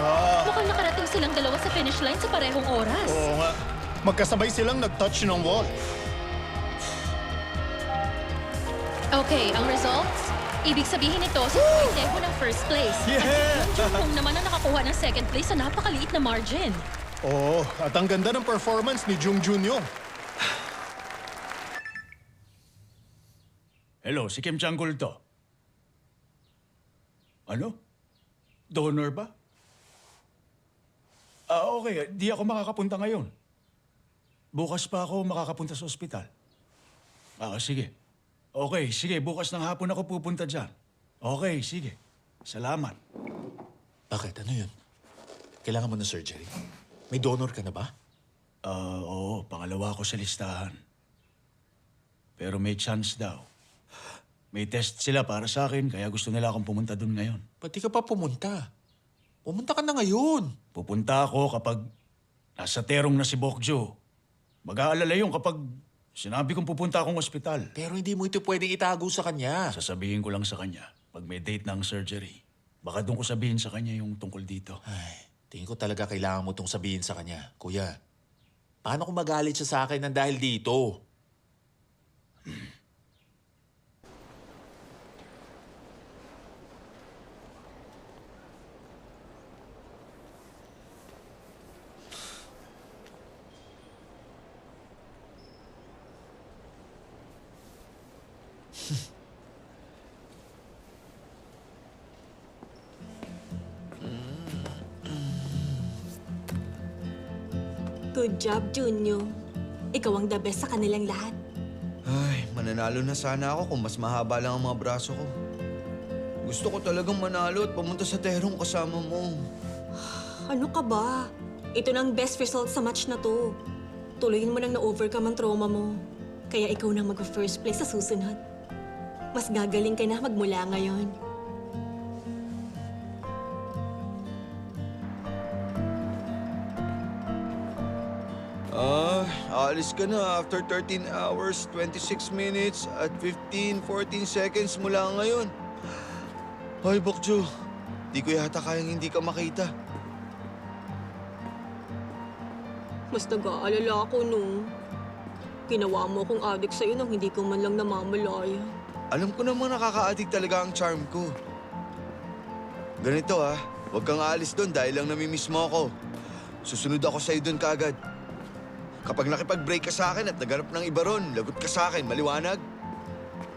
Mukhang nakarating silang dalawa sa finish line sa parehong oras. Oo nga. Magkasabay silang nag-touch ng wall. Okay, ang results? Ibig sabihin nito, si Choi Tae-hoon ang first place. Yeah! At si Jung Jun-hyung naman ang nakakuha ng second place sa napakaliit na margin. Oo, at ang ganda ng performance ni Jung Jun-young. Hello, si Kim Chang-gul to. Ano? Donor ba? Okay. Di ako makakapunta ngayon. Bukas pa ako makakapunta sa ospital. Sige. Okay, sige. Bukas ng hapon ako pupunta dyan. Okay, sige. Salamat. Bakit? Ano yun? Kailangan mo ng surgery? May donor ka na ba? Oo. Pangalawa ako sa listahan. Pero may chance daw. May test sila para sa akin, kaya gusto nila akong pumunta doon ngayon. Ba't di ka pa pumunta? Pumunta ka na ngayon. Pupunta ako kapag nasa terong na si Bokjo. Mag-aalala yun kapag sinabi kong pupunta akong ospital. Pero hindi mo ito pwedeng itago sa kanya. Sasabihin ko lang sa kanya pag may date na ang surgery. Baka doon ko sabihin sa kanya yung tungkol dito. Ay, tingin ko talaga kailangan mo itong sabihin sa kanya. Kuya, paano kung magalit siya sa akin ng dahil dito? Good job, Junyo. Ikaw ang the best sa kanilang lahat. Ay, mananalo na sana ako kung mas mahaba lang ang mga braso ko. Gusto ko talagang manalo at pumunta sa terong kasama mo. Ano ka ba? Ito na ang best result sa match na to. Tuloyin mo nang na-overcome ang trauma mo. Kaya ikaw na mag-first place sa susunod. Mas gagaling ka na magmula ngayon. Aalis ka na after 13 hours, 26 minutes at 14 seconds mula ngayon. Hoy, Bokjo. Di ko yata kayang hindi ka makita. Mas nag-aalala ako nung ginawa mo akong addict sa'yo nang hindi ko man lang namamalaya. Alam ko namang nakaka-addict talaga ang charm ko. Ganito huwag kang aalis doon dahil lang namimiss mo ako. Susunod ako sa'yo doon kaagad. Kapag nakipag-break ka sa akin at naghanap ng iba ron, lagot ka sa akin, maliwanag?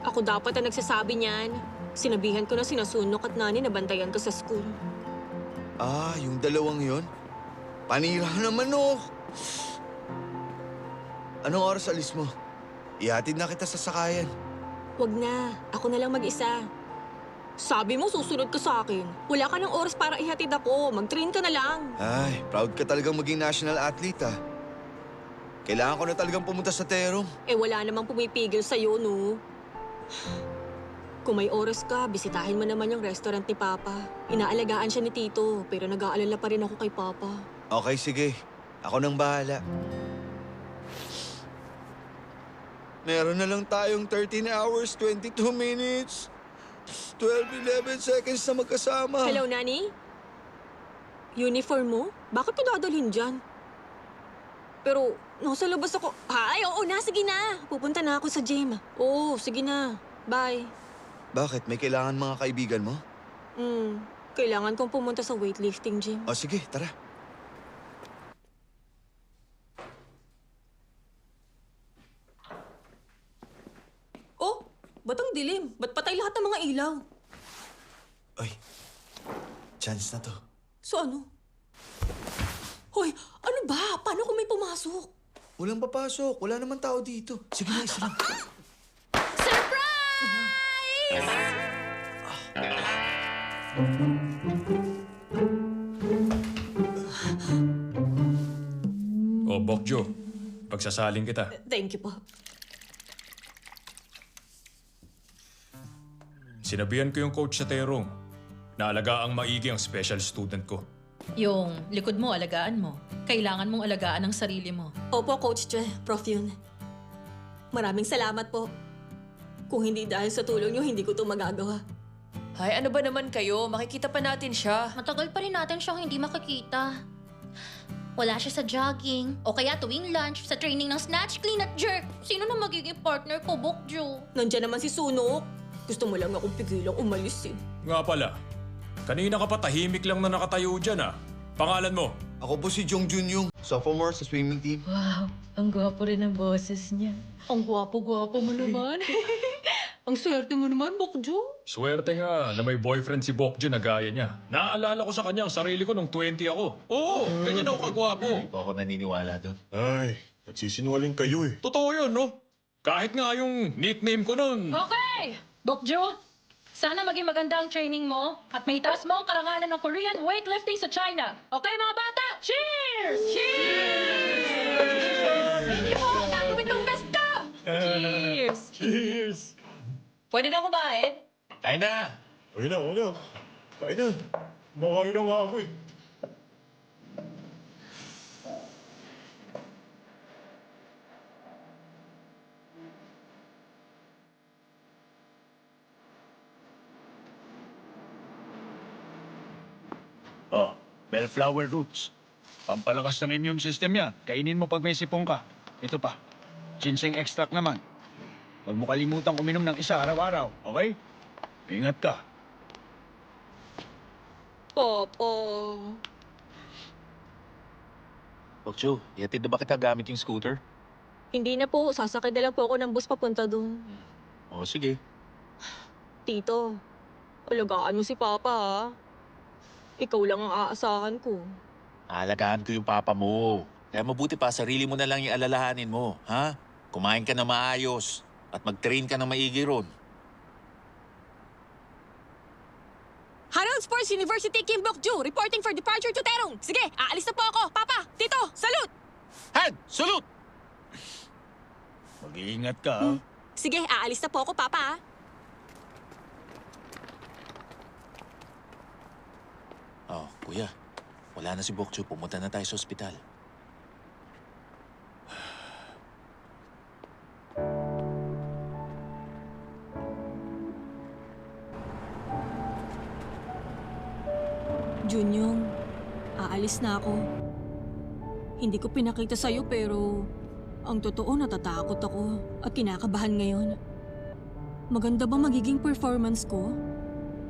Ako dapat ang nagsasabi niyan. Sinabihan ko na sina Sunok at Nani na bantayan ka sa school. Yung dalawang yon? Panira naman Anong oras alis mo? Ihatid na kita sa sakayan. Wag na. Ako na lang mag-isa. Sabi mo susunod ka sa akin. Wala ka ng oras para ihatid ako. Mag-train ka na lang. Ay, proud ka talagang maging national athlete Kailangan ko na talagang pumunta sa Terong. Wala namang pumipigil sa'yo, no? Kung may oras ka, bisitahin mo naman yung restaurant ni Papa. Inaalagaan siya ni Tito, pero nag-aalala pa rin ako kay Papa. Okay, sige. Ako nang bahala. Meron na lang tayong 13 hours, 22 minutes, 11 seconds na magkasama. Hello, Nani? Uniform mo? Bakit ko dadalhin dyan? Pero, nasa labas ako. Ay, oo na, sige na. Pupunta na ako sa gym. Oo, sige na. Bye. Bakit? May kailangan mga kaibigan mo? Kailangan kong pumunta sa weightlifting gym. O sige, tara. Oh, ba't ang dilim? Ba't patay lahat ng mga ilaw? Oy, chance na to. So ano? Hoy, ano ba? Paano kung may pumasok? Walang papasok. Wala naman tao dito. Sige na, isa lang. Bokjo, pagsasaling kita. Thank you po. Sinabihan ko yung coach sa Terong na alagaang maigi ang special student ko. Yung likod mo, alagaan mo. Kailangan mong alagaan ang sarili mo. Opo, Coach Che. Prof yun. Maraming salamat po. Kung hindi dahil sa tulong niyo, hindi ko ito magagawa. Ay, ano ba naman kayo? Makikita pa natin siya. Matagal pa rin natin siyang hindi makikita. Wala siya sa jogging, o kaya tuwing lunch, sa training ng snatch, clean at jerk. Sino na magiging partner ko, Bokjo? Nandiyan naman si Sunok. Gusto mo lang akong pigilang umalis Nga pala, kanina ka pa tahimik lang na nakatayo dyan Pangalan mo? Ako po si Jong Junyong, sophomore sa swimming team. Wow, ang gwapo rin ang boses niya. Ang gwapo-gwapo mo naman. Ang swerte mo naman, Bokjo. Swerte nga na may boyfriend si Bokjo na gaya niya. Naaalala ko sa kanya ang sarili ko nung 20 ako. Oo, ganyan ako kagwapo. Hindi pa ako naniniwala doon. Ay, nagsisinungaling kayo Totoo yun, no? Kahit nga yung nickname ko nun. Okay! Bokjo, sana maging maganda ang training mo at may taas mo ang karangalan ng Korean weightlifting sa China. Okay, mga bata? Cheers! Cheers! Hindi mo gagawin ng besta! Cheers! Cheers! Pwede na kumain? Kain na! Huwag na. Kain na. Makain na nga ako Bellflower roots. Pampalakas ng immune system yan. Kainin mo pag may sipong ka. Ito pa. Ginseng extract naman. Huwag mo kalimutang uminom ng isa araw-araw, okay? Ingat ka. Popo. Bokjo, ihatid na ba kita gamit yung scooter? Hindi na po. Sasakay na lang po ako ng bus papunta doon. O, sige. Tito, alagaan mo si Papa, ha? Ikaw lang ang aasahan ko. Alagaan ko yung papa mo. Kaya mabuti pa, sarili mo na lang yung alalahanin mo, ha? Kumain ka na maayos at mag-train ka na maigi ron. Harold Sports University, Kim Bokjo, reporting for departure to Terong. Sige, aalis na po ako. Papa, Tito, salute! Han! Salute! Mag-iingat ka, ha? Sige, aalis na po ako, Papa, ha? Oh, kuya. Wala na si Bokjo. Pumunta na tayo sa ospital. Junyong, aalis na ako. Hindi ko pinakita sa'yo pero ang totoo natatakot ako at kinakabahan ngayon. Maganda ba magiging performance ko?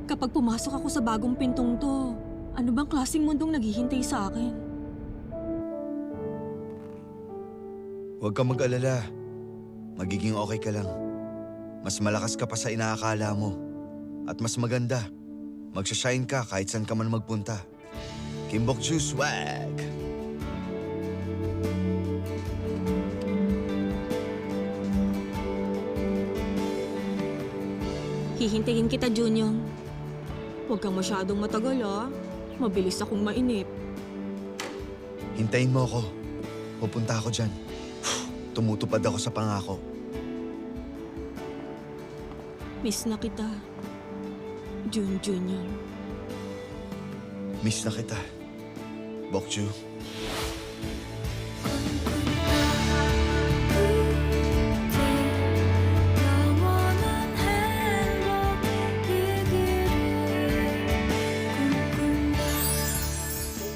Kapag pumasok ako sa bagong pintong to, ano bang klaseng mundong naghihintay sa akin? Huwag kang mag-alala. Magiging okay ka lang. Mas malakas ka pa sa inaakala mo. At mas maganda, magsashine ka kahit saan ka man magpunta. Kim Bok-ju swag! Hihintayin kita, Junyong. Huwag kang masyadong matagal, ah. Mabilis akong mainip. Hintayin mo ako. Pupunta ako dyan. Tumutupad ako sa pangako. Miss na kita, Junyong. Miss na kita. Bok-ju. 영원한 행복이기를 꿈꾼다.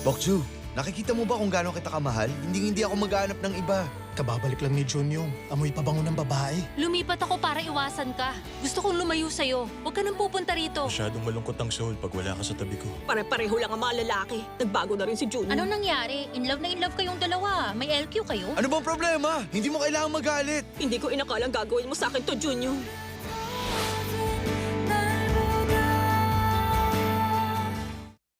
Bok-ju, nakikita mo ba kung gaano kita kamahal? Hindi ako maghahanap ng iba. Kababalik lang ni Junyong. Amoy pabango ng babae. Lumipat ako para iwasan ka. Gusto kong lumayo sa'yo. Huwag ka nang pupunta rito. Masyadong malungkot ang Soul pag wala ka sa tabi ko. Pare-pareho lang ang mga lalaki. Nagbago na rin si Junyong. Anong nangyari? In love kayong dalawa. May LQ kayo? Ano bang problema? Hindi mo kailangang magalit. Hindi ko inakalang gagawin mo sa akin to, Junyong.